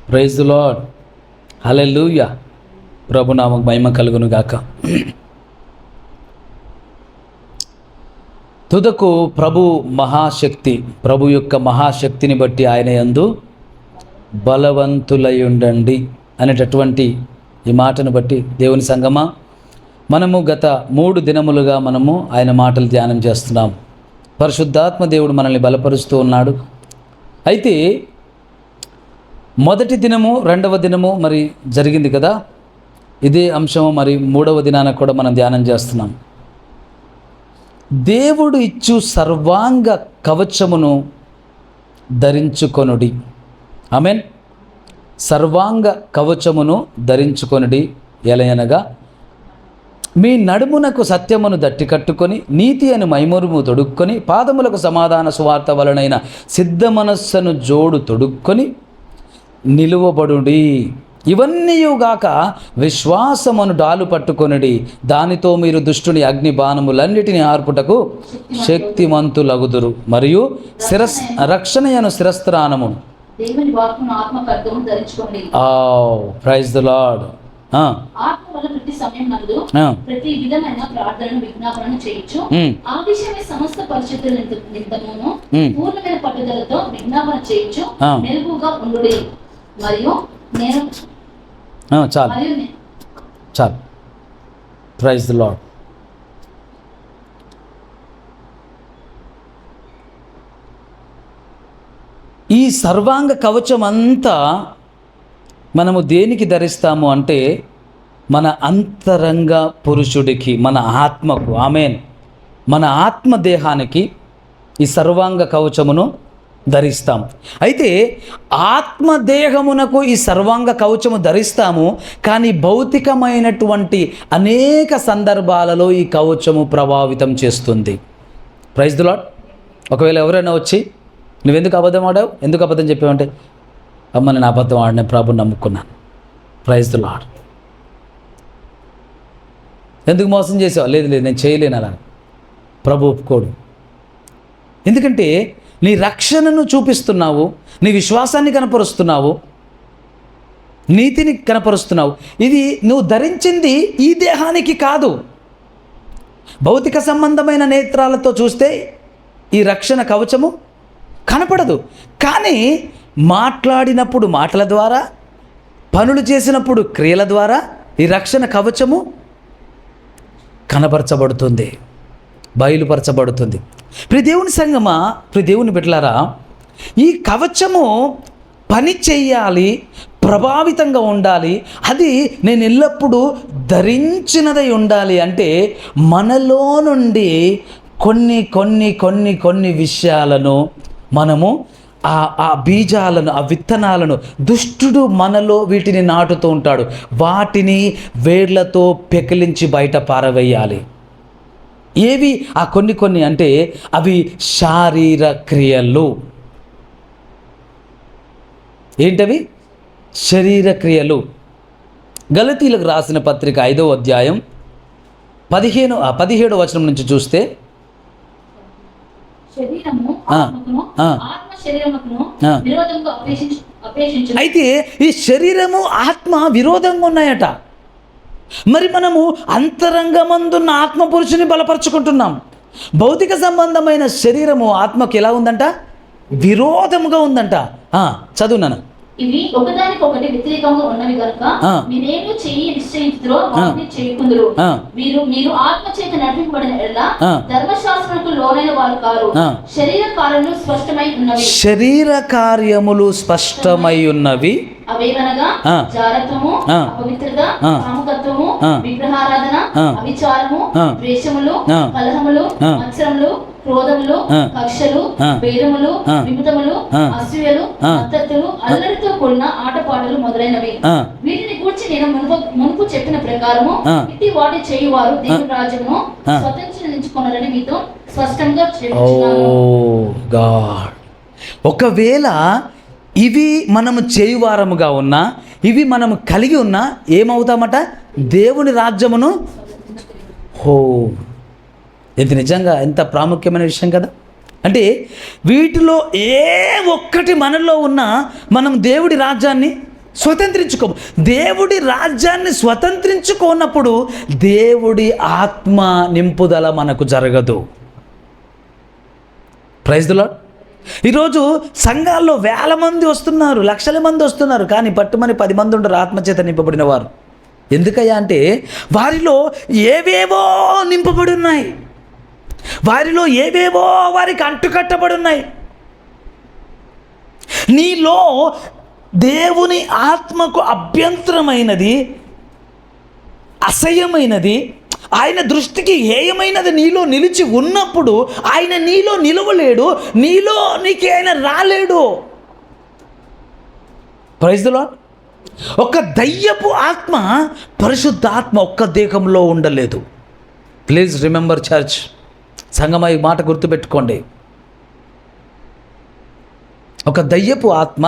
Praise the lord. Hallelujah. ప్రభునామకు మహిమ కలుగును గాక. తుదకు ప్రభు యొక్క మహాశక్తిని బట్టి ఆయన యందు బలవంతులై ఉండండి అనేటటువంటి ఈ మాటను బట్టి దేవుని సంగమా, మనము గత 3 దినములుగా ఆయన మాటలు ధ్యానం చేస్తున్నాం. పరిశుద్ధాత్మ దేవుడు మనల్ని బలపరుస్తూ ఉన్నాడు. అయితే మొదటి దినము 2వ దినము మరి జరిగింది కదా, ఇదే అంశము మరి 3వ దినాన కూడా మనం ధ్యానం చేస్తున్నాం. దేవుడు ఇచ్చు సర్వాంగ కవచమును ధరించుకొనుడి. ఆమేన్. సర్వాంగ కవచమును ధరించుకొనుడి ఎలయనగా మీ నడుమునకు సత్యమును దట్టి కట్టుకొని నీతి అని మైమరుము తొడుక్కొని పాదములకు సమాధాన సువార్త వలనైన సిద్ధ మనస్సును జోడు తొడుక్కొని నిలువబడుడి. ఇవన్నీయుగాక విశ్వాసమును డాలు పట్టుకొనిడి, దానితో మీరు దుష్టుని అగ్ని బాణములన్నిటిని ఆర్పుటకు శక్తిమంతులగుదురు. మరియు రక్షణయను శిరస్త్రానము. Praise the lord. చాలు. Praise the lord. ఈ సర్వాంగ కవచం అంతా మనము దేనికి ధరిస్తాము అంటే మన అంతరంగ పురుషుడికి, మన ఆత్మకు, ఆమేన్, మన ఆత్మదేహానికి ఈ సర్వాంగ కవచమును ధరిస్తాం. అయితే ఆత్మదేహమునకు ఈ సర్వాంగ కవచము ధరిస్తాము, కానీ భౌతికమైనటువంటి అనేక సందర్భాలలో ఈ కవచము ప్రభావితం చేస్తుంది. Praise the lord. ఒకవేళ ఎవరైనా వచ్చి నువ్వెందుకు అబద్ధం ఆడావు, ఎందుకు అబద్ధం చెప్పావంటే, అమ్మ నేను అబద్ధం ఆడిన ప్రభుని నమ్ముకున్నాను. Praise the lord. ఎందుకు మోసం చేసావు, లేదు నేను చేయలేను అలా, ప్రభు ఒప్పుకోడు. ఎందుకంటే నీ రక్షణను చూపిస్తున్నావు, నీ విశ్వాసాన్ని కనపరుస్తున్నావు, నీతిని కనపరుస్తున్నావు. ఇది నువ్వు ధరించింది ఈ దేహానికి కాదు. భౌతిక సంబంధమైన నేత్రాలతో చూస్తే ఈ రక్షణ కవచము కనపడదు. కానీ మాట్లాడినప్పుడు మాటల ద్వారా, పనులు చేసినప్పుడు క్రియల ద్వారా ఈ రక్షణ కవచము కనపరచబడుతుంది, బయలుపరచబడుతుంది. ప్రియ దేవుని సంగమా, ప్రియ దేవుని బిడ్డలారా, ఈ కవచము పని చెయ్యాలి, ప్రభావితంగా ఉండాలి. అది నేను ఎల్లప్పుడూ ధరించినదై ఉండాలి. అంటే మనలో నుండి కొన్ని కొన్ని కొన్ని కొన్ని విషయాలను మనము ఆ బీజాలను, ఆ విత్తనాలను దుష్టుడు మనలో వీటిని నాటుతూ ఉంటాడు. వాటిని వేర్లతో పెకిలించి బయట పారవేయాలి. ఏవి ఆ కొన్ని కొన్ని అంటే అవి శారీర క్రియలు. ఏంటవి? శరీర క్రియలు. గలతీలకు రాసిన పత్రిక 5వ అధ్యాయం 17వ వచనం నుంచి చూస్తే, అయితే ఈ శరీరము ఆత్మ విరోధంగా ఉన్నాయట. మరి మనము అంతరంగమందున్న ఆత్మ పురుషుని బలపరుచుకుంటున్నాం. భౌతిక సంబంధమైన శరీరము ఆత్మకి ఎలా ఉందంట? విరోధముగా ఉందంట. చదువున్నాను. ఇవి ఒకదానికొకటి వ్యతిరేకంగా ఉన్నవి గనుక మీరేమీ చెయ్యి నిశ్చయించుదురో వాటిని చేయకుందురు. మీరు ఆత్మ చేత నడిపింపబడిన ఎడల ధర్మశాస్త్రములకు లోనైన వారు కారు. శరీర కార్యములు స్పష్టమై ఉన్నవి. శరీర కార్యములు స్పష్టమై ఉన్నవి. అవేవనగా జారత్వము, అపవిత్రత, కాముకత్వము, విగ్రహారాధన, అవిచారము, ద్వేషములు, కలహములు, మత్సరములు, క్రోధములు, కక్షలు, భేదములు, విమతములు, అసూయలు, మత్తతులు, అల్లరితో కూడిన ఆటపాటలు మొదలైనవి. వీటిని గూర్చి నేను మునుపు చెప్పిన ప్రకారము ఇట్టి వాటి చేయువారు దేవుని రాజ్యమును స్వతంత్రించుకొనరని మీతో స్పష్టంగా చెప్పుచున్నాను. ఒకవేళ ఇవి మనము చేయువారముగా ఉన్నా, ఇవి మనము కలిగి ఉన్నా ఏమవుతామట? దేవుని రాజ్యమును. ఇది నిజంగా ఎంత ప్రాముఖ్యమైన విషయం కదా. అంటే వీటిలో ఏ ఒక్కటి మనలో ఉన్నా మనం దేవుడి రాజ్యాన్ని స్వతంత్రించుకోము. దేవుడి రాజ్యాన్ని స్వతంత్రించుకోనప్పుడు దేవుడి ఆత్మ నింపుదల మనకు జరగదు. Praise the lord. ఈరోజు సంఘాల్లో వేల మంది వస్తున్నారు, లక్షల మంది వస్తున్నారు, కానీ పట్టుమని 10 మంది ఉండరు ఆత్మచేత నింపబడిన వారు. ఎందుకయ్యా అంటే వారిలో ఏవేవో నింపబడి ఉన్నాయి, వారిలో ఏవేవో వారికి అంటుకట్టబడి ఉన్నాయి. నీలో దేవుని ఆత్మకు అభ్యంతరమైనది, అసహ్యమైనది, ఆయన దృష్టికి హేయమైనది నీలో నిలిచి ఉన్నప్పుడు ఆయన నీలో నిలవలేడు, నీలో నీకు ఆయన రాలేడు. Praise the lord. ఒక దయ్యపు ఆత్మ పరిశుద్ధాత్మ ఒక్క దేహంలో ఉండలేదు. ప్లీజ్ రిమెంబర్ చర్చ్, సంగమా ఈ మాట గుర్తుపెట్టుకోండి. ఒక దయ్యపు ఆత్మ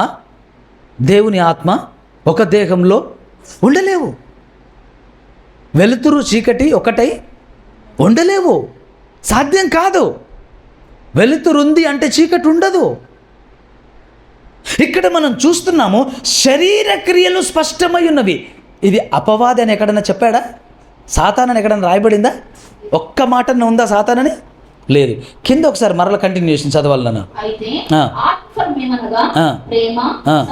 దేవుని ఆత్మ ఒక దేహంలో ఉండలేవు. వెలుతురు చీకటి ఒకటై ఉండలేవు, సాధ్యం కాదు. వెలుతురు ఉంది అంటే చీకటి ఉండదు. ఇక్కడ మనం చూస్తున్నాము శరీర క్రియలు స్పష్టమై ఉన్నవి. ఇది అపవాది అని ఎక్కడన్నా చెప్పాడా? సాతానని ఎక్కడన్నా రాయబడిందా? ఒక్క మాటనే ఉందా సాతానని? లేదు. కింద ఒకసారి మరల కంటిన్యూషన్ చదవాలన్నా. అయితే ఆత్మఫలమేమనగా ప్రేమ,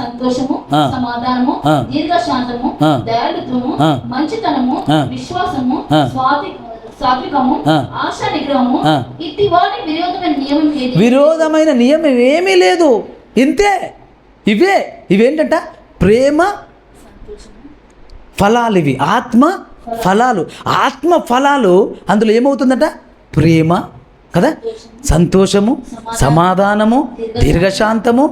సంతోషము, సమాధానము, దీర్ఘశాంతము, దయాళుత్వము, మంచితనము, విశ్వాసము, సాత్వికము, ఆశా నిగ్రహము, ఇట్టి వాటి విరోధమైన నియమం ఏమీ లేదు. ఇంతే. ఇవేంటంట? ప్రేమ ఫలాలు. ఇవి ఆత్మ ఫలాలు. ఆత్మ ఫలాలు అందులో ఏమవుతుందట? ప్రేమ కదా, సంతోషము, సమాధానము, దీర్ఘశాంతము,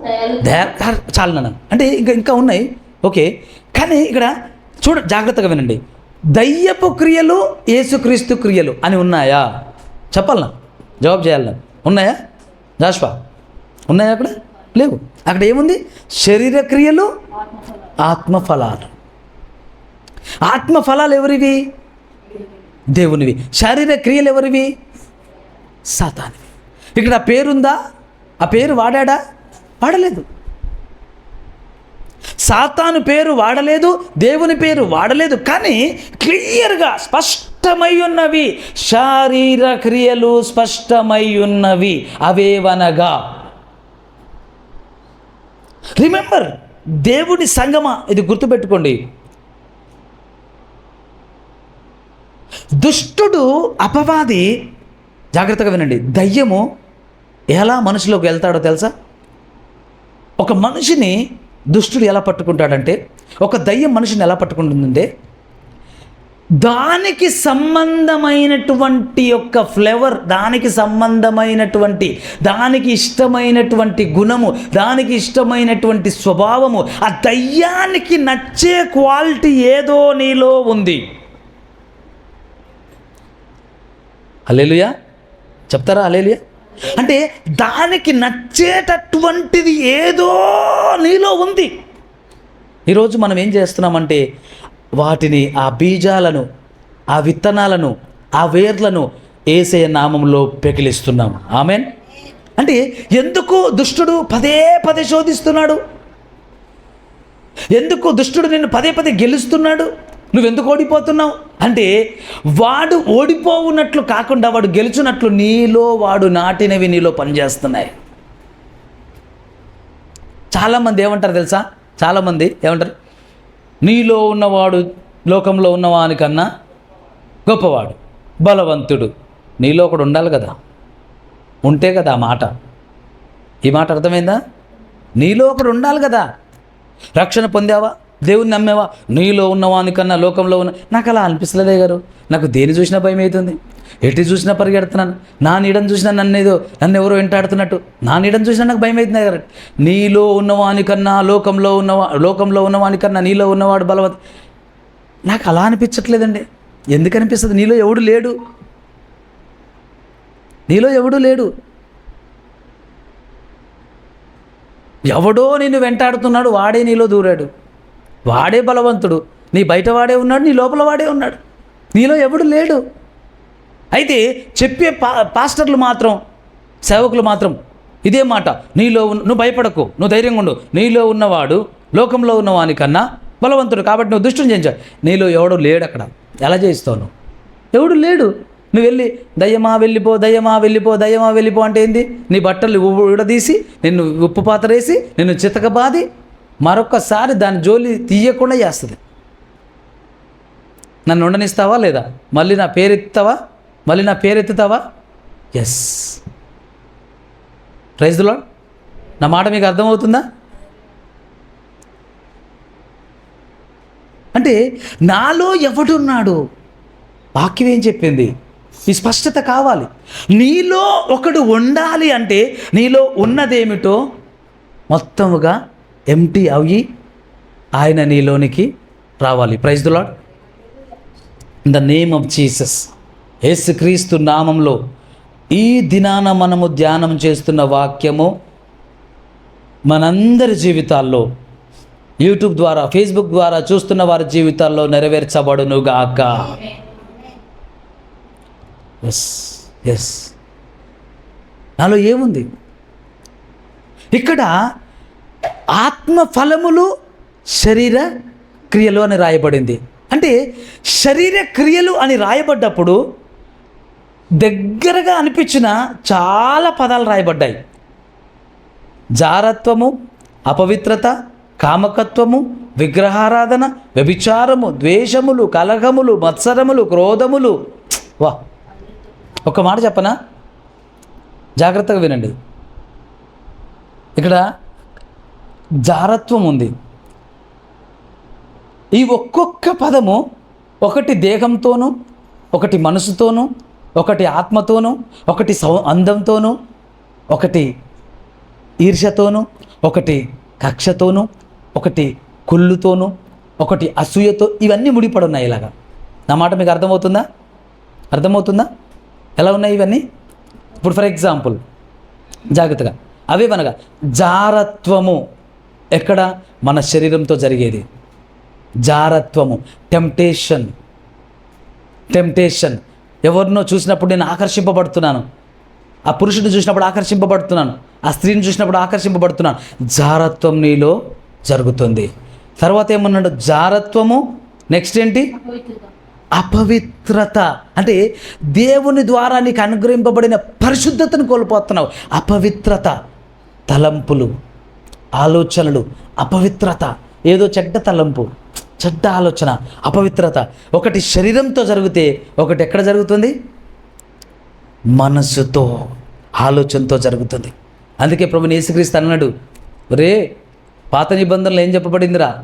చాలన అంటే ఇంకా ఉన్నాయి. ఓకే, కానీ ఇక్కడ జాగ్రత్తగా వినండి. దయ్యపు క్రియలు యేసుక్రీస్తు క్రియలు అని ఉన్నాయా? చెప్పాలనా? జవాబు చేయాలన్నా? ఉన్నాయా జాష్వా? ఉన్నాయా? అక్కడ లేవు. అక్కడ ఏముంది? శరీర క్రియలు, ఆత్మఫలాలు. ఆత్మఫలాలు ఎవరివి? దేవునివి. శరీర క్రియలు ఎవరివి? సాతానివి. ఇక్కడ ఆ పేరుందా? ఆ పేరు వాడా? వాడలేదు. సాతాను పేరు వాడలేదు, దేవుని పేరు వాడలేదు. కానీ క్లియర్గా స్పష్టమై ఉన్నవి శారీర క్రియలు, స్పష్టమై ఉన్నవి. అవేవనగా, రిమెంబర్, దేవుడి సంగమా, ఇది గుర్తుపెట్టుకోండి. దుష్టుడు, అపవాది, జాగ్రత్తగా వినండి, దయ్యము ఎలా మనిషిలోకి వెళ్తాడో తెలుసా? ఒక మనిషిని దుష్టుడు ఎలా పట్టుకుంటాడంటే, ఒక దయ్యం మనిషిని ఎలా పట్టుకుంటుందంటే, దానికి సంబంధమైనటువంటి యొక్క ఫ్లేవర్, దానికి సంబంధమైనటువంటి, దానికి ఇష్టమైనటువంటి గుణము, దానికి ఇష్టమైనటువంటి స్వభావము, ఆ దయ్యానికి నచ్చే క్వాలిటీ ఏదో నీలో ఉంది. హల్లెలూయా చెప్తారా? హల్లెలూయా అంటే దానికి నచ్చేటటువంటిది ఏదో నీలో ఉంది. ఈరోజు మనం ఏం చేస్తున్నామంటే వాటిని, ఆ బీజాలను, ఆ విత్తనాలను, ఆ వేర్లను యేసయ్య నామంలో పెకిలిస్తున్నాం. ఆమేన్. అంటే ఎందుకు దుష్టుడు పదే పదే శోధిస్తున్నాడు? ఎందుకు దుష్టుడు నిన్ను పదే పదే గెలుస్తున్నాడు? నువ్వెందుకు ఓడిపోతున్నావు అంటే, వాడు ఓడిపోవున్నట్లు కాకుండా వాడు గెలుచున్నట్లు నీలో వాడు నాటినవి నీలో పనిచేస్తున్నాయి. చాలామంది ఏమంటారు తెలుసా? చాలామంది ఏమంటారు? నీలో ఉన్నవాడు లోకంలో ఉన్నవానికన్నా గొప్పవాడు, బలవంతుడు. నీలో ఒకడు ఉండాలి కదా, ఉంటే కదా ఆ మాట. ఈ మాట అర్థమైందా? నీలో ఒకడు ఉండాలి కదా. రక్షణ పొందావా? దేవుని నమ్మేవా? నీలో ఉన్నవానికన్నా లోకంలో ఉన్న. నాకు అలా అనిపిస్తలేదే గారు. నాకు దేని చూసినా భయం అవుతుంది, ఎటు చూసినా పరిగెడుతున్నాను. నా నీడని చూసినా నన్ను ఎవరో వెంటాడుతున్నట్టు, నా నీడని చూసినా నాకు భయం అవుతుంది గారు. నీలో ఉన్నవానికన్నా లోకంలో ఉన్నవానికన్నా నీలో ఉన్నవాడు బలవత్. నాకు అలా అనిపించట్లేదండి. ఎందుకు అనిపిస్తుంది? నీలో ఎవడు లేడు, నీలో ఎవడు లేడు. ఎవడో నిన్ను వెంటాడుతున్నాడు, వాడే నీలో దూరాడు, వాడే బలవంతుడు. నీ బయట వాడే ఉన్నాడు, నీ లోపల వాడే ఉన్నాడు, నీలో ఎవడు లేడు. అయితే చెప్పే పాస్టర్లు మాత్రం, సేవకులు మాత్రం ఇదే మాట, నువ్వు భయపడకు, నువ్వు ధైర్యంగా ఉండు, నీలో ఉన్నవాడు లోకంలో ఉన్నవానికన్నా బలవంతుడు కాబట్టి నువ్వు దుష్టుని జయించావు. నీలో ఎవడు లేడు అక్కడ. ఎలా చేయిస్తావు నువ్వు? ఎవడు లేడు. నువ్వు వెళ్ళి దయ్యమా వెళ్ళిపో, దయ్యమా వెళ్ళిపో, దయ్యమా వెళ్ళిపో అంటే ఏంది? నీ బట్టలు విడదీసి, నిన్ను ఉప్పు పాత్ర వేసి, నిన్ను చితకబాది మరొక్కసారి దాని జోలి తీయకుండా చేస్తుంది. నన్ను ఉండనిస్తావా లేదా? మళ్ళీ నా పేరెత్తుతావా? మళ్ళీ నా పేరెత్తుతావా? ఎస్. Praise the lord. నా మాట మీకు అర్థమవుతుందా? అంటే నాలో ఎవడున్నాడు? వాక్యం ఏం చెప్పింది? ఈ స్పష్టత కావాలి. నీలో ఒకడు ఉండాలి అంటే నీలో ఉన్నదేమిటో మొత్తముగా ఎంటీ అయ్యి ఆయన నీలోనికి రావాలి. Praise the lord. In the name of Jesus. Yesukreestu నామంలో ఈ దినాన మనము ధ్యానం చేస్తున్న వాక్యము మనందరి జీవితాల్లో, యూట్యూబ్ ద్వారా, ఫేస్బుక్ ద్వారా చూస్తున్న వారి జీవితాల్లో నెరవేర్చబడునుగాక. Yes yes. నాలో ఏముంది? ఇక్కడ ఆత్మ ఫలములు శరీర క్రియలు అని రాయబడింది. అంటే శరీర క్రియలు అని రాయబడ్డప్పుడు దగ్గరగా అనిపించిన చాలా పదాలు రాయబడ్డాయి. జారత్వము, అపవిత్రత, కామకత్వము, విగ్రహారాధన, వ్యభిచారము, ద్వేషములు, కలహములు, మత్సరములు, క్రోధములు. వా, ఒక మాట చెప్పనా? జాగ్రత్తగా వినండి. ఇక్కడ జారత్వం ఉంది. ఈ ఒక్కొక్క పదము ఒకటి దేహంతోనూ, ఒకటి మనసుతోనూ, ఒకటి ఆత్మతోనూ, ఒకటి అందంతోనూ, ఒకటి ఈర్ష్యతోనూ, ఒకటి కక్షతోనూ, ఒకటి కుళ్ళుతోనూ, ఒకటి అసూయతో, ఇవన్నీ ముడిపడి ఉన్నాయి. ఇలాగా నా మాట మీకు అర్థమవుతుందా? అర్థమవుతుందా? ఎలా ఉన్నాయి ఇవన్నీ? ఇప్పుడు ఫర్ ఎగ్జాంపుల్ జాగ్రత్తగా అవేవనగా జారత్వము ఎక్కడ? మన శరీరంతో జరిగేది జారత్వము. టెంప్టేషన్. ఎవరినో చూసినప్పుడు నేను ఆకర్షింపబడుతున్నాను, ఆ పురుషుడిని చూసినప్పుడు ఆకర్షింపబడుతున్నాను, ఆ స్త్రీని చూసినప్పుడు ఆకర్షింపబడుతున్నాను. జారత్వం నీలో జరుగుతుంది. తర్వాత ఏమన్నాడు? జారత్వము. నెక్స్ట్ ఏంటి? అపవిత్రత. అంటే దేవుని ద్వారా నీకు అనుగ్రహింపబడిన పరిశుద్ధతను కోల్పోతున్నావు. అపవిత్రత. తలంపులు, ఆలోచనలు, అపవిత్రత. ఏదో చెడ్డ తలంపు, చెడ్డ ఆలోచన, అపవిత్రత. ఒకటి శరీరంతో జరిగితే ఒకటి ఎక్కడ జరుగుతుంది? మనసుతో, ఆలోచనతో జరుగుతుంది. అందుకే ప్రభువు యేసుక్రీస్తు అన్నాడు, రే పాత నిబంధనలు ఏం చెప్పబడిందిరా?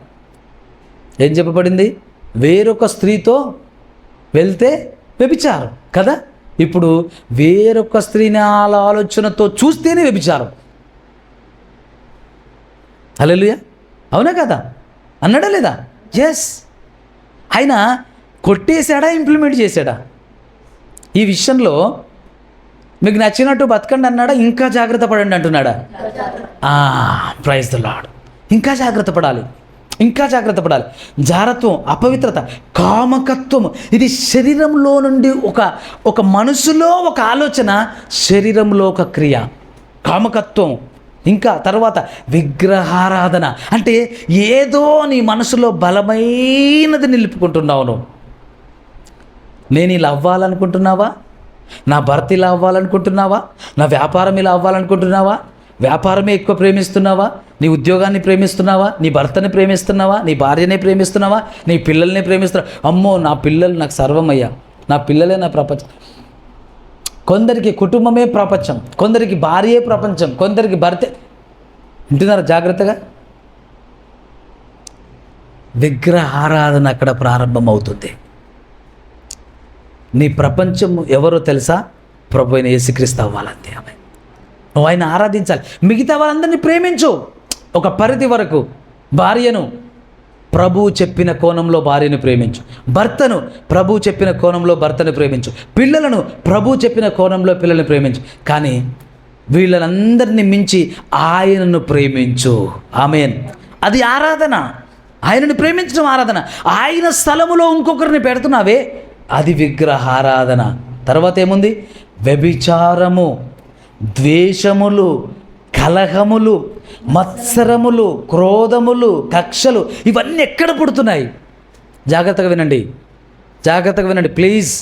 ఏం చెప్పబడింది? వేరొక స్త్రీతో వెళ్తే వ్యభిచారం కదా. ఇప్పుడు వేరొక స్త్రీని ఆలోచనతో చూస్తేనే వ్యభిచారం. హల్లెలూయా. అవునా కదా? అన్నాడా లేదా? ఎస్. ఆయన కొట్టేశాడా, ఇంప్లిమెంట్ చేశాడా? ఈ విషయంలో మీకు నచ్చినట్టు బతకండి అన్నాడా, ఇంకా జాగ్రత్త పడండి అంటున్నాడా? Praise the lord. ఇంకా జాగ్రత్త పడాలి, ఇంకా జాగ్రత్త పడాలి. జారత్వం, అపవిత్రత, కామకత్వం. ఇది శరీరంలో నుండి ఒక మనసులో ఒక ఆలోచన, శరీరంలో ఒక క్రియ, కామకత్వం. ఇంకా తర్వాత విగ్రహారాధన. అంటే ఏదో నీ మనసులో బలమైనది నిలుపుకుంటున్నావు నువ్వు. నేను ఇలా అవ్వాలనుకుంటున్నావా? నా భర్త ఇలా అవ్వాలనుకుంటున్నావా? నా వ్యాపారం ఇలా అవ్వాలనుకుంటున్నావా? వ్యాపారమే ఎక్కువ ప్రేమిస్తున్నావా? నీ ఉద్యోగాన్ని ప్రేమిస్తున్నావా? నీ భర్తని ప్రేమిస్తున్నావా? నీ భార్యనే ప్రేమిస్తున్నావా? నీ పిల్లల్ని ప్రేమిస్తున్నావా? అమ్మో, నా పిల్లలు నాకు సర్వమయ్యా, నా పిల్లలే నా ప్రపంచం. కొందరికి కుటుంబమే ప్రపంచం, కొందరికి భార్యే ప్రపంచం, కొందరికి భర్తే. వింటున్నారా జాగ్రత్తగా? విగ్రహారాధన అక్కడ ప్రారంభమవుతుంది. నీ ప్రపంచం ఎవరో తెలుసా? ప్రభు అయిన యేసుక్రీస్తు అవ్వాలంతే. ఆమె నువ్వు ఆయన ఆరాధించాలి. మిగతా వాళ్ళందరినీ ప్రేమించు ఒక పరిధి వరకు. భార్యను ప్రభువు చెప్పిన కోణంలో భార్యను ప్రేమించు, భర్తను ప్రభువు చెప్పిన కోణంలో భర్తను ప్రేమించు, పిల్లలను ప్రభువు చెప్పిన కోణంలో పిల్లల్ని ప్రేమించు. కానీ వీళ్ళనందరినీ మించి ఆయనను ప్రేమించు. ఆమేన్. అది ఆరాధన. ఆయనను ప్రేమించడం ఆరాధన. ఆయన స్థలములో ఇంకొకరిని పెడుతున్నావే, అది విగ్రహారాధన. తర్వాత ఏముంది? వ్యభిచారము, ద్వేషములు, కలహములు, మత్సరములు, క్రోధములు, కక్షలు ఇవన్నీ ఎక్కడ పుడుతున్నాయి? జాగ్రత్తగా వినండి, జాగ్రత్తగా వినండి ప్లీజ్.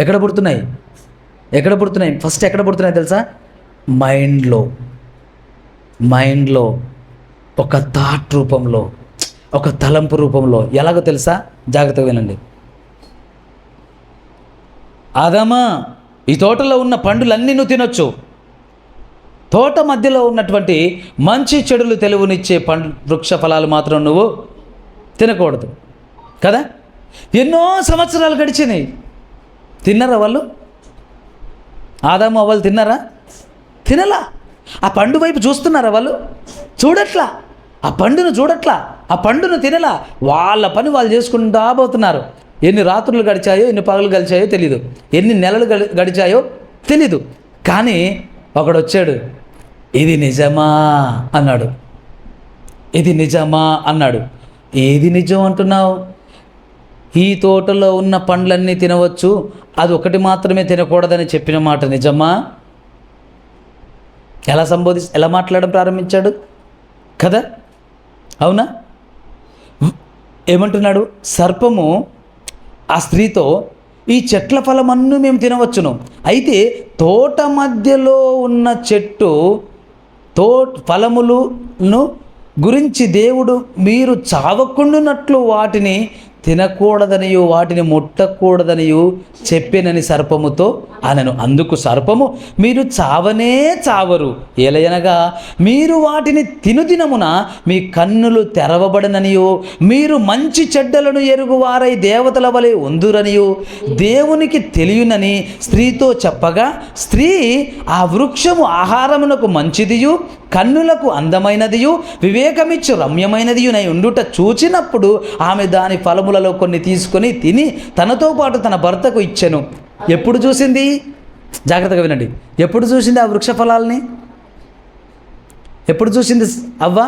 ఎక్కడ పుడుతున్నాయి? ఎక్కడ పుడుతున్నాయి? ఫస్ట్ ఎక్కడ పుడుతున్నాయి తెలుసా? మైండ్లో ఒక థాట్ రూపంలో, ఒక తలంపు రూపంలో. ఎలాగో తెలుసా? జాగ్రత్తగా వినండి. ఆదామా, ఈ తోటలో ఉన్న పండులన్నీ నువ్వు తినొచ్చు, తోట మధ్యలో ఉన్నటువంటి మంచి చెడులు తెలివినిచ్చే పండు వృక్ష ఫలాలు మాత్రం నువ్వు తినకూడదు కదా. ఎన్నో సంవత్సరాలు గడిచినాయి, తిన్నారా వాళ్ళు? ఆదాము వాళ్ళు తిన్నారా? తినలా. ఆ పండు వైపు చూస్తున్నారా వాళ్ళు? చూడట్లా. ఆ పండును చూడట్లా, ఆ పండును తినలా. వాళ్ళ పని వాళ్ళు చేసుకుంటూ పోతున్నారు. ఎన్ని రాత్రులు గడిచాయో, ఎన్ని పగలు గడిచాయో తెలీదు, ఎన్ని నెలలు గడిచాయో తెలీదు. కానీ ఒకడు వచ్చాడు, ఇది నిజమా అన్నాడు. ఇది నిజమా అన్నాడు. ఏది నిజం అంటున్నావు? ఈ తోటలో ఉన్న పండ్లన్నీ తినవచ్చు, అది ఒకటి మాత్రమే తినకూడదని చెప్పిన మాట నిజమా? ఎలా మాట్లాడడం ప్రారంభించాడు కదా, అవునా? ఏమంటున్నాడు? సర్పము ఆ స్త్రీతో, ఈ చెట్ల ఫలమన్ను మేము తినవచ్చును, అయితే తోట మధ్యలో ఉన్న చెట్టు ఫలములను గురించి దేవుడు మీరు చావకుండునట్లు వాటిని తినకూడదనియు వాటిని ముట్టకూడదనియు చెప్పినని సర్పముతో అనను. అందుకు సర్పము, మీరు చావనే చావరు, ఏలయనగా మీరు వాటిని తినుదినమున మీ కన్నులు తెరవబడననియు మీరు మంచి చెడ్డలను ఎరుగువారై దేవతల వలె ఉందురనియు దేవునికి తెలియనని స్త్రీతో చెప్పగా, స్త్రీ ఆ వృక్షము ఆహారమునకు మంచిదియు కన్నులకు అందమైనదియు వివేకమిచ్చు రమ్యమైనదియునై ఉండుట చూచినప్పుడు ఆమె దాని ఫలములలో కొన్ని తీసుకొని తిని తనతో పాటు తన భర్తకు ఇచ్చెను. ఎప్పుడు చూసింది? జాగ్రత్తగా వినండి. ఎప్పుడు చూసింది ఆ వృక్ష ఫలాల్ని? ఎప్పుడు చూసింది అవ్వ?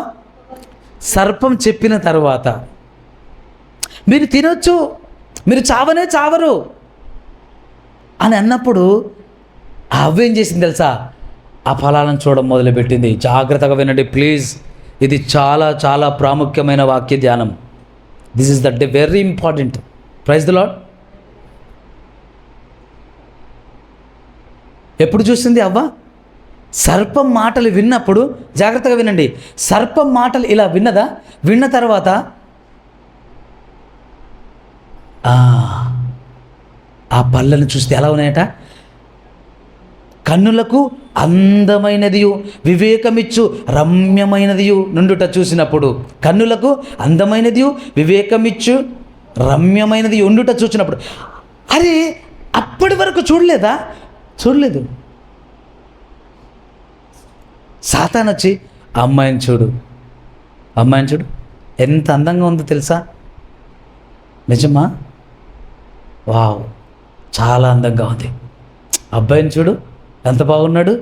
సర్పం చెప్పిన తర్వాత. మీరు తినొచ్చు, మీరు చావనే చావరు అని అన్నప్పుడు ఆ అవ్వ ఏం చేసింది తెలుసా? ఆ ఫలాలను చూడడం మొదలుపెట్టింది. జాగ్రత్తగా వినండి ప్లీజ్, ఇది చాలా చాలా ప్రాముఖ్యమైన వాక్య ధ్యానం. This is the very important. Praise the lord. ఎప్పుడు చూసింది అవ్వ? సర్పం మాటలు విన్నప్పుడు. జాగ్రత్తగా వినండి, సర్పం మాటలు ఇలా విన్నదా? విన్న తర్వాత ఆ పళ్ళను చూస్తే ఎలా ఉన్నాయట? కన్నులకు అందమైనదియు వివేకమిచ్చు రమ్యమైనదియు నుండుట చూసినప్పుడు, కన్నులకు అందమైనదియు వివేకమిచ్చు రమ్యమైనది ఉండుట చూసినప్పుడు. అరే, అప్పటి వరకు చూడలేదా? చూడలేదు. సాతాను వచ్చి అమ్మాయిని చూడు ఎంత అందంగా ఉందో తెలుసా? నిజమా? వావ్, చాలా అందంగా ఉంది. అబ్బాయిని చూడు ఎంత బాగున్నాడు.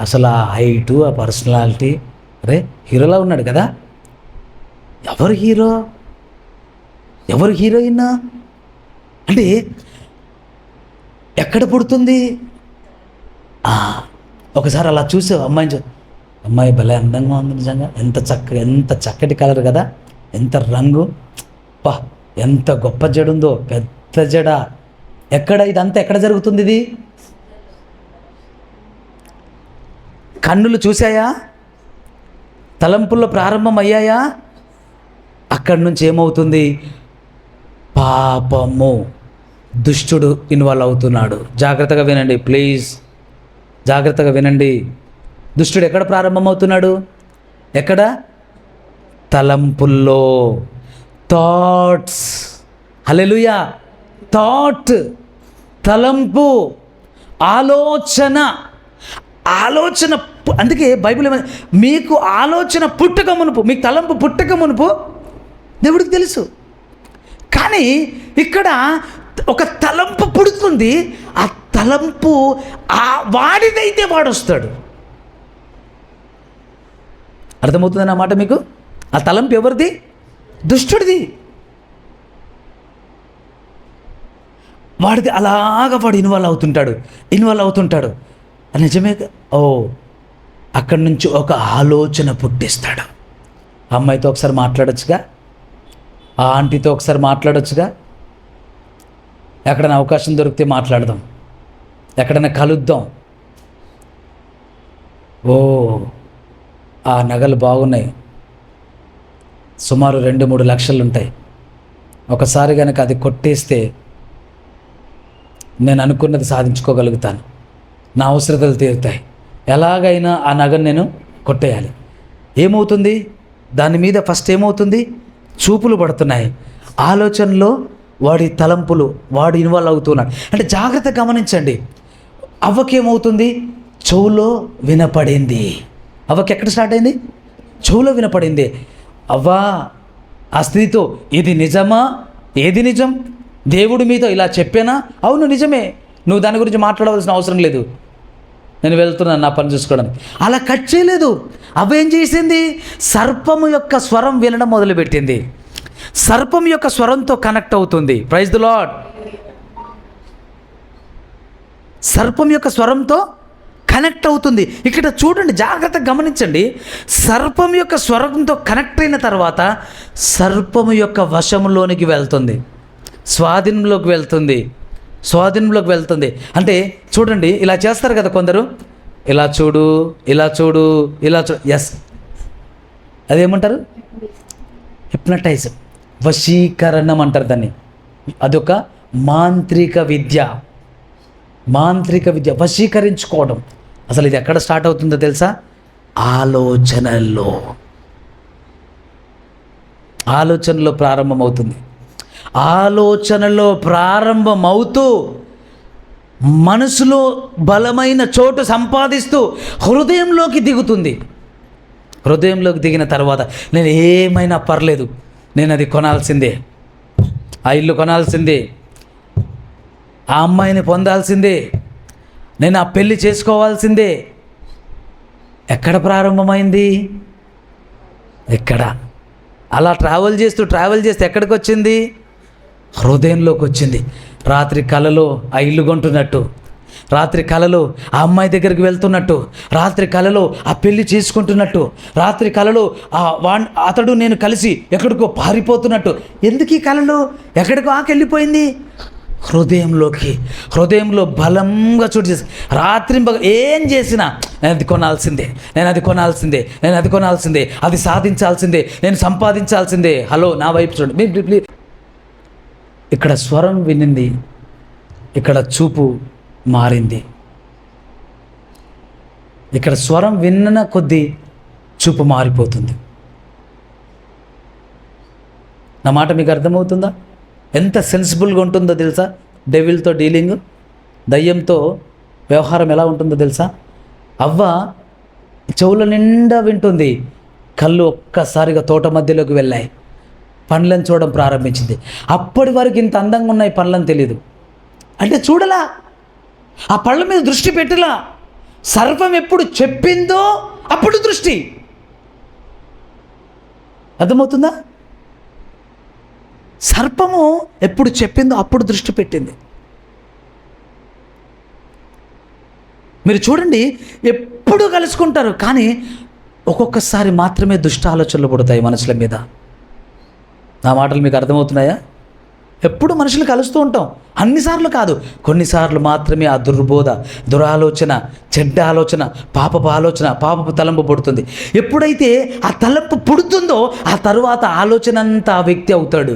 అసలు ఆ హైటు, ఆ పర్సనాలిటీ, అరే హీరోలా ఉన్నాడు కదా. ఎవరు హీరో, ఎవరు హీరోయిన్ అంటే ఎక్కడ పుడుతుంది? ఒకసారి అలా చూసావు అమ్మాయిని అమ్మాయి భలే అందంగా ఉంది నిజంగా, ఎంత చక్కటి కలర్ కదా, ఎంత రంగు, పా ఎంత గొప్ప జడ ఉందో, పెద్ద జడ. ఇదంతా ఎక్కడ జరుగుతుంది? ఇది కన్నులు చూశాయా? తలంపుల్లో ప్రారంభమయ్యాయా? అక్కడి నుంచి ఏమవుతుంది? పాపము, దుష్టుడు ఇన్వాల్వ్ అవుతున్నాడు. జాగ్రత్తగా వినండి ప్లీజ్, జాగ్రత్తగా వినండి. దుష్టుడు ఎక్కడ ప్రారంభమవుతున్నాడు? ఎక్కడ? తలంపుల్లో. థాట్స్. హల్లెలూయా. థాట్, తలంపు, ఆలోచన. అందుకే బైబిల్ మీకు ఆలోచన పుట్టక మునుపు, మీకు తలంపు పుట్టక మునుపు దేవుడికి తెలుసు. కానీ ఇక్కడ ఒక తలంపు పుడుతుంది. ఆ తలంపు వాడిదైతే వాడు వస్తాడు. అర్థమవుతుంది అన్నమాట మీకు? ఆ తలంపు ఎవరిది? దుష్టుడిది. వాడిది అలాగా వాడు ఇన్వాల్వ్ అవుతుంటాడు. నిజమే. అక్కడి నుంచి ఒక ఆలోచన పుట్టిస్తాడు. అమ్మాయితో ఒకసారి మాట్లాడొచ్చుగా, ఆ ఆంటీతో ఒకసారి మాట్లాడొచ్చుగా, ఎక్కడైనా అవకాశం దొరికితే మాట్లాడదాం, ఎక్కడైనా కలుద్దాం. ఓ ఆ నగలు బాగున్నాయి, సుమారు 2-3 లక్షలు ఉంటాయి. ఒకసారి కనుక అది కొట్టేస్తే నేను అనుకున్నది సాధించుకోగలుగుతాను, నా అవసరతలు తీరుతాయి. ఎలాగైనా ఆ నగను నేను కొట్టేయాలి. ఏమవుతుంది దాని మీద? ఫస్ట్ ఏమవుతుంది? చూపులు పడుతున్నాయి, ఆలోచనలో వాడి తలంపులు, వాడు ఇన్వాల్వ్ అవుతున్నాడు. అంటే జాగ్రత్త గమనించండి. అవ్వకేమవుతుంది? చెవులో వినపడింది. అవ్వకి ఎక్కడ స్టార్ట్ అయింది? చెవులో వినపడింది. అవ్వా ఆ స్త్రీతో, ఇది నిజమా? ఏది నిజం? దేవుడు మీతో ఇలా చెప్పానా? అవును నిజమే, నువ్వు దాని గురించి మాట్లాడవలసిన అవసరం లేదు, నేను వెళ్తున్నాను నా పని చూసుకోవడానికి. అలా కట్ చేయలేదు. అవేం చేసింది? సర్పము యొక్క స్వరం వినడం మొదలుపెట్టింది. సర్పం యొక్క స్వరంతో కనెక్ట్ అవుతుంది. Praise the lord. సర్పం యొక్క స్వరంతో కనెక్ట్ అవుతుంది. ఇక్కడ చూడండి, జాగ్రత్తగా గమనించండి. సర్పం యొక్క స్వరంతో కనెక్ట్ అయిన తర్వాత సర్పము యొక్క వశంలోనికి వెళ్తుంది, స్వాధీనంలోకి వెళ్తుంది, స్వాధీనంలోకి వెళ్తుంది. అంటే చూడండి, ఇలా చేస్తారు కదా కొందరు, ఇలా చూడు, ఇలా చూడు, ఇలా చూడు. ఎస్, అదేమంటారు? హిప్నటైజ్, వశీకరణం అంటారు దాన్ని. అదొక మాంత్రిక విద్య. మాంత్రిక విద్య, వశీకరించుకోవడం. అసలు ఇది ఎక్కడ స్టార్ట్ అవుతుందో తెలుసా? ఆలోచనల్లో. ఆలోచనలో ప్రారంభమవుతుంది. ఆలోచనలో ప్రారంభమవుతూ మనసులో బలమైన చోటు సంపాదిస్తూ హృదయంలోకి దిగుతుంది. హృదయంలోకి దిగిన తర్వాత నేను ఏమైనా పర్లేదు, నేను అది కొనాల్సిందే, ఆ ఇల్లు కొనాల్సిందే, ఆ అమ్మాయిని పొందాల్సిందే, నేను ఆ పెళ్ళి చేసుకోవాల్సిందే. ఎక్కడ ప్రారంభమైంది? ఎక్కడ? అలా ట్రావెల్ చేస్తూ ఎక్కడికి వచ్చింది? హృదయంలోకి వచ్చింది. రాత్రి కలలో ఆ ఇల్లు కొంటున్నట్టు, రాత్రి కలలో ఆ అమ్మాయి దగ్గరికి వెళ్తున్నట్టు, రాత్రి కలలో ఆ పెళ్లి చేసుకుంటున్నట్టు, రాత్రి కలలో అతడు నేను కలిసి ఎక్కడికో పారిపోతున్నట్టు. ఎందుకు ఈ కలలో? ఎక్కడికో ఆకెళ్ళిపోయింది హృదయంలోకి. హృదయంలో బలంగా చోటు చేసి రాత్రి ఏం చేసినా నేను అది కొనాల్సిందే, నేను అది కొనాల్సిందే, నేను అది కొనాల్సిందే, అది సాధించాల్సిందే, నేను సంపాదించాల్సిందే. హలో, నా వైపు చూడండి ప్లీజ్. ఇక్కడ స్వరం వినింది, ఇక్కడ చూపు మారింది. ఇక్కడ స్వరం విన్న కొద్దీ చూపు మారిపోతుంది. నా మాట మీకు అర్థమవుతుందా? ఎంత సెన్సిబుల్గా ఉంటుందో తెలుసా? డెవిల్తో డీలింగ్, దయ్యంతో వ్యవహారం ఎలా ఉంటుందో తెలుసా? అవ్వ చెవుల నిండా వింటుంది, కళ్ళు ఒక్కసారిగా తోట మధ్యలోకి వెళ్ళాయి, పండ్లను చూడడం ప్రారంభించింది. అప్పటి వరకు ఇంత అందంగా ఉన్నాయి పండ్లని తెలియదు. అంటే చూడలా, ఆ పళ్ళ మీద దృష్టి పెట్టలా. సర్పం ఎప్పుడు చెప్పిందో అప్పుడు దృష్టి. అర్థమవుతుందా? సర్పము ఎప్పుడు చెప్పిందో అప్పుడు దృష్టి పెట్టింది. మీరు చూడండి, ఎప్పుడు కలుసుకుంటారు, కానీ ఒక్కొక్కసారి మాత్రమే దుష్ట ఆలోచనలు పుడతాయి మనుషుల మీద. నా మాటలు మీకు అర్థమవుతున్నాయా? ఎప్పుడు మనుషులు కలుస్తూ ఉంటాం, అన్నిసార్లు కాదు, కొన్నిసార్లు మాత్రమే ఆ దుర్బోధ, దురాలోచన, చెడ్డ ఆలోచన, పాపపు ఆలోచన, పాపపు తలంపు పుడుతుంది. ఎప్పుడైతే ఆ తలంపు పుడుతుందో ఆ తరువాత ఆలోచన అంతా ఆ వ్యక్తి అవుతాడు.